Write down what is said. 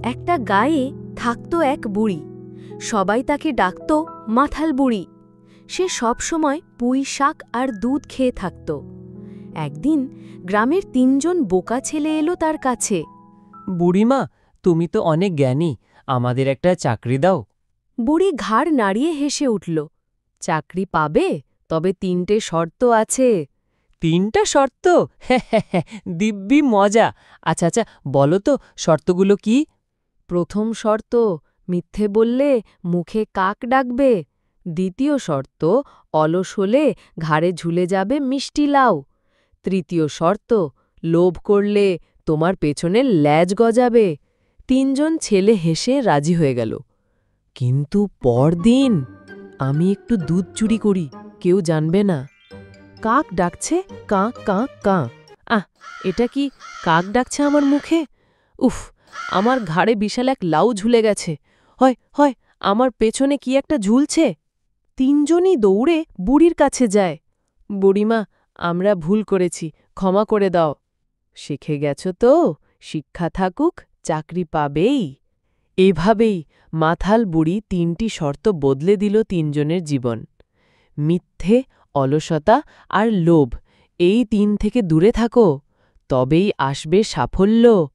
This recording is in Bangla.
একটা গায়ে থাকত এক বুড়ি। সবাই তাকে ডাকত মাথাল বুড়ি। সে সবসময় পুঁই শাক আর দুধ খেয়ে থাকত। একদিন গ্রামের ৩ জন বোকা ছেলে এলো তার কাছে। বুড়িমা, তুমি তো অনেক জ্ঞানী, আমাদের একটা চাকরি দাও। বুড়ি ঘাড় নাড়িয়ে হেসে উঠল। চাকরি পাবে, তবে ৩টে শর্ত আছে। ৩টা শর্ত? হ্যাঁ, দিব্যি মজা। আচ্ছা আচ্ছা, বলো তো শর্তগুলো কি? প্রথম শর্ত, মিথ্যে বললে মুখে কাক ডাকবে। দ্বিতীয় শর্ত, অলস হলে ঘাড়ে ঝুলে যাবে মিষ্টি লাউ। তৃতীয় শর্ত, লোভ করলে তোমার পেছনে ল্যাজ গজাবে। ৩ জন ছেলে হেসে রাজি হয়ে গেল। কিন্তু পরদিন, আমি একটু দুধ চুরি করি, কেউ জানবে না। কাক ডাকছে কাঁ কাঁ কাঁ। এটা কি কাক ডাকছে আমার মুখে? উফ, আমার ঘাড়ে বিশাল এক লাউ ঝুলে গেছে। হয় হয় আমার পেছনে কি একটা ঝুলছে। ৩ জনই দৌড়ে বুড়ির কাছে যায়। বুড়িমা, আমরা ভুল করেছি, ক্ষমা করে দাও। শিখে গেছ তো, শিক্ষা থাকুক, চাকরি পাবেই। এভাবেই মাথাল বুড়ি ৩টি শর্ত বদলে দিল ৩ জনের জীবন। মিথ্যে, অলসতা আর লোভ, এই ৩ থেকে দূরে থাকো, তবেই আসবে সাফল্য।